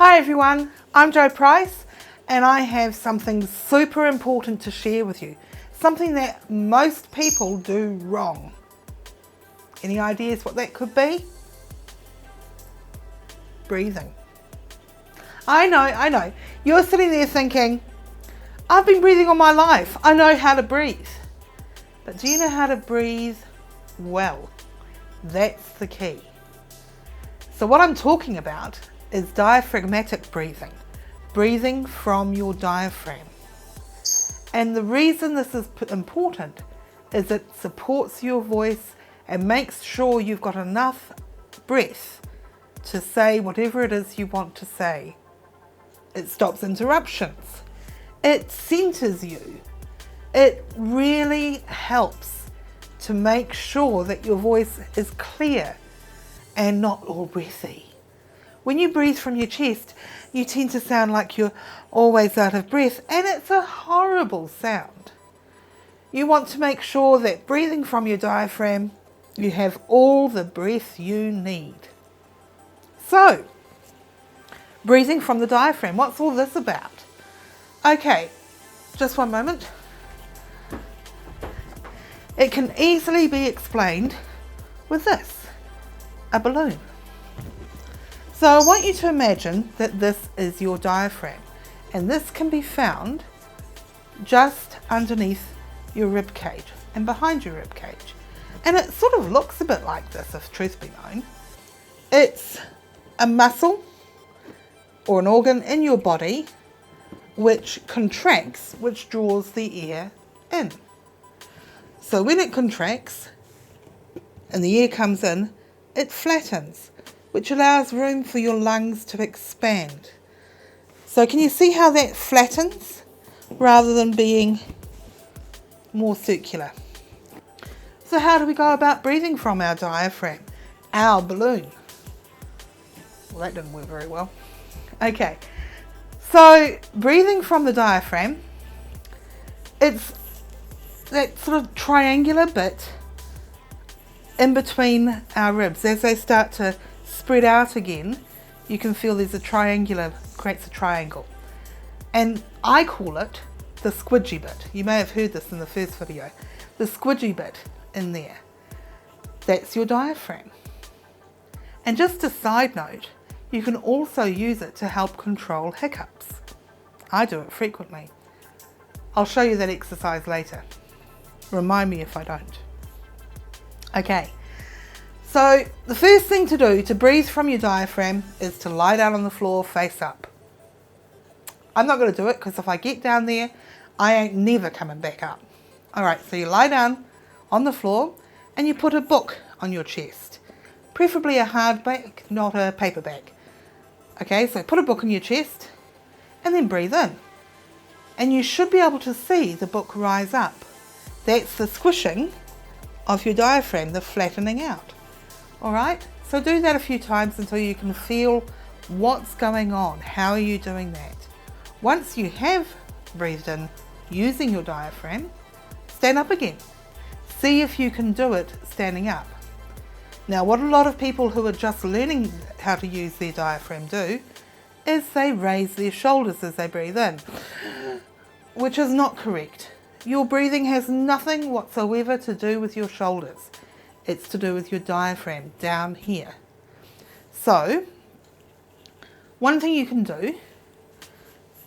Hi everyone, I'm Jo Price and I have something super important to share with you. Something that most people do wrong. Any ideas what that could be? Breathing. I know. You're sitting there thinking, I've been breathing all my life. I know how to breathe. But do you know how to breathe well? That's the key. So what I'm talking about is diaphragmatic breathing, breathing from your diaphragm. And the reason this is important is it supports your voice and makes sure you've got enough breath to say whatever it is you want to say. It stops interruptions. It centers you. It really helps to make sure that your voice is clear and not all breathy. When you breathe from your chest, you tend to sound like you're always out of breath, and it's a horrible sound. You want to make sure that breathing from your diaphragm, you have all the breath you need. So, breathing from the diaphragm, what's all this about? Okay, just one moment. It can easily be explained with this, a balloon. So I want you to imagine that this is your diaphragm, and this can be found just underneath your rib cage and behind your rib cage. And it sort of looks a bit like this, if truth be known. It's a muscle or an organ in your body which contracts, which draws the air in. So when it contracts and the air comes in, it flattens, which allows room for your lungs to expand. So can you see how that flattens rather than being more circular? So how do we go about breathing from our diaphragm, our balloon? Well, that didn't work very well. Okay, so breathing from the diaphragm, it's that sort of triangular bit in between our ribs. As they start to spread out again, you can feel there's creates a triangle. And I call it the squidgy bit. You may have heard this in the first video. The squidgy bit in there. That's your diaphragm. And just a side note, you can also use it to help control hiccups. I do it frequently. I'll show you that exercise later. Remind me if I don't. Okay. So the first thing to do to breathe from your diaphragm is to lie down on the floor face up. I'm not going to do it because if I get down there, I ain't never coming back up. Alright, so you lie down on the floor and you put a book on your chest. Preferably a hardback, not a paperback. Okay, so put a book on your chest and then breathe in. And you should be able to see the book rise up. That's the squishing of your diaphragm, the flattening out. Alright, so do that a few times until you can feel what's going on. How are you doing that? Once you have breathed in using your diaphragm, stand up again. See if you can do it standing up. Now what a lot of people who are just learning how to use their diaphragm do is they raise their shoulders as they breathe in, which is not correct. Your breathing has nothing whatsoever to do with your shoulders. It's to do with your diaphragm down here. So, one thing you can do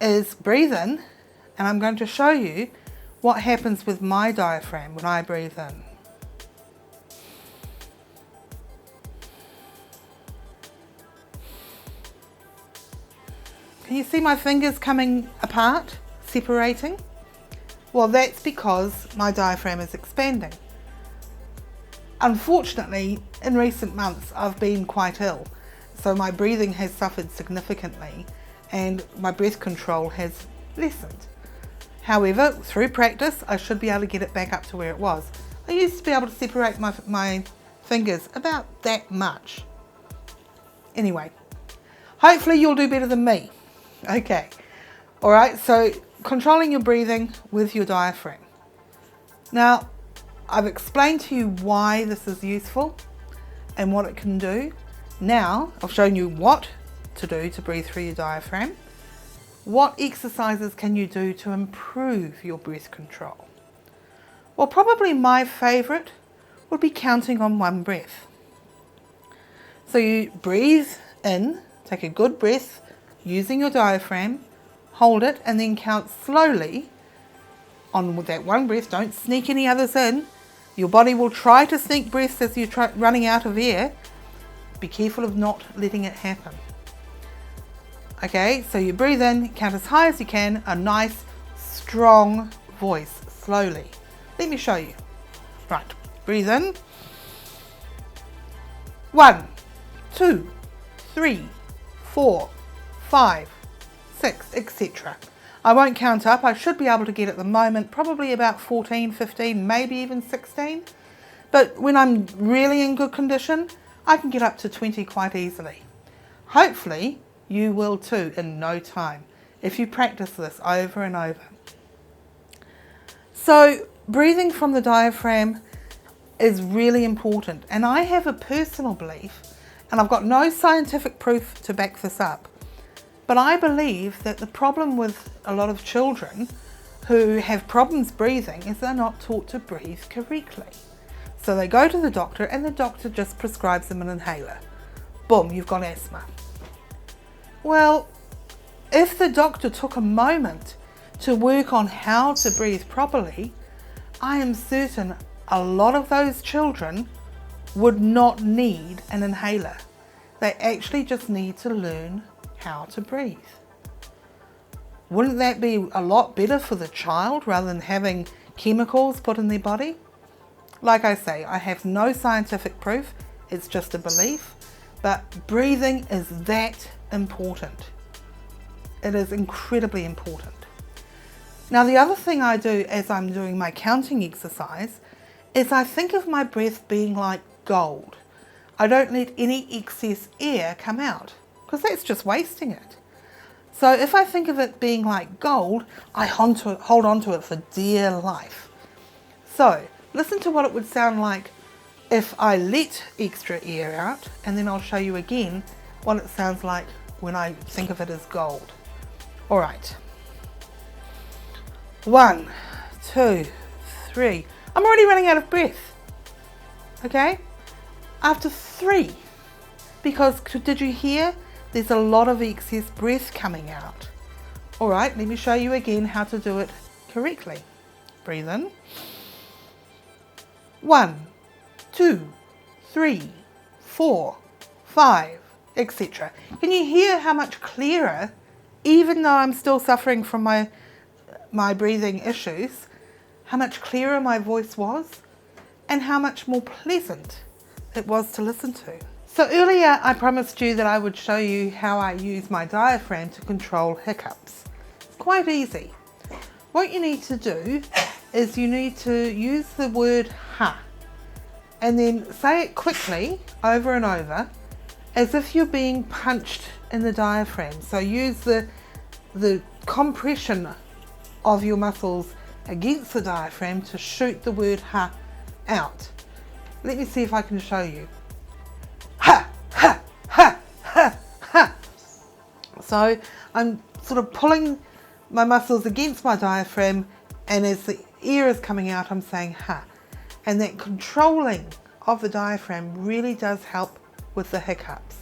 is breathe in, and I'm going to show you what happens with my diaphragm when I breathe in. Can you see my fingers coming apart, separating? Well, that's because my diaphragm is expanding. Unfortunately, in recent months, I've been quite ill, so my breathing has suffered significantly and my breath control has lessened. However, through practice, I should be able to get it back up to where it was. I used to be able to separate my fingers about that much. Anyway, hopefully you'll do better than me. Okay, alright, so controlling your breathing with your diaphragm. Now, I've explained to you why this is useful and what it can do. Now, I've shown you what to do to breathe through your diaphragm. What exercises can you do to improve your breath control? Well, probably my favourite would be counting on one breath. So you breathe in, take a good breath using your diaphragm, hold it, and then count slowly on with that one breath. Don't sneak any others in. Your body will try to sneak breaths as you're running out of air. Be careful of not letting it happen. Okay, so you breathe in, count as high as you can, a nice strong voice, slowly. Let me show you. Right, breathe in. 1, 2, 3, 4, 5, 6, etc. I won't count up. I should be able to get at the moment probably about 14, 15, maybe even 16. But when I'm really in good condition, I can get up to 20 quite easily. Hopefully, you will too in no time if you practice this over and over. So breathing from the diaphragm is really important, and I have a personal belief, and I've got no scientific proof to back this up, but I believe that the problem with a lot of children who have problems breathing is they're not taught to breathe correctly. So they go to the doctor and the doctor just prescribes them an inhaler. Boom, you've got asthma. Well, if the doctor took a moment to work on how to breathe properly, I am certain a lot of those children would not need an inhaler. They actually just need to learn how to breathe. Wouldn't that be a lot better for the child rather than having chemicals put in their body? Like I say, I have no scientific proof, it's just a belief, but breathing is that important. It is incredibly important. Now the other thing I do as I'm doing my counting exercise is I think of my breath being like gold. I don't let any excess air come out because that's just wasting it. So if I think of it being like gold, I hold on to it for dear life. So listen to what it would sound like if I let extra air out, and then I'll show you again what it sounds like when I think of it as gold. All right. 1, 2, 3. I'm already running out of breath. Okay? After 3. Because did you hear? There's a lot of excess breath coming out. All right, let me show you again how to do it correctly. Breathe in. 1, 2, 3, 4, 5, etc. Can you hear how much clearer, even though I'm still suffering from my breathing issues, how much clearer my voice was and how much more pleasant it was to listen to? So earlier I promised you that I would show you how I use my diaphragm to control hiccups. It's quite easy. What you need to do is you need to use the word ha and then say it quickly over and over as if you're being punched in the diaphragm. So use the compression of your muscles against the diaphragm to shoot the word ha out. Let me see if I can show you. Ha, ha, ha, ha, ha. So I'm sort of pulling my muscles against my diaphragm, and as the air is coming out, I'm saying ha. And that controlling of the diaphragm really does help with the hiccups.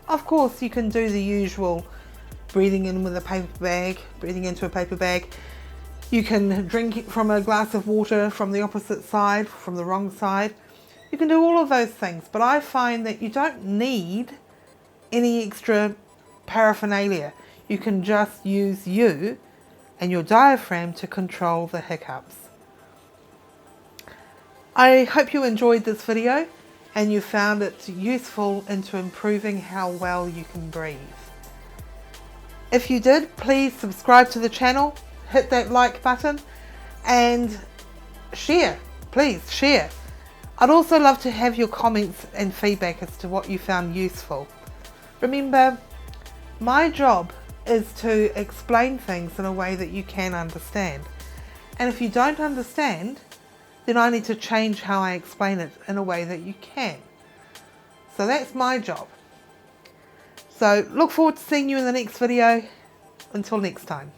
Of course, you can do the usual breathing in with a paper bag, breathing into a paper bag. You can drink from a glass of water from the opposite side, from the wrong side. You can do all of those things, but I find that you don't need any extra paraphernalia. You can just use you and your diaphragm to control the hiccups. I hope you enjoyed this video and you found it useful into improving how well you can breathe. If you did, please subscribe to the channel, hit that like button and share, please share. I'd also love to have your comments and feedback as to what you found useful. Remember, my job is to explain things in a way that you can understand. And if you don't understand, then I need to change how I explain it in a way that you can. So that's my job. So look forward to seeing you in the next video. Until next time.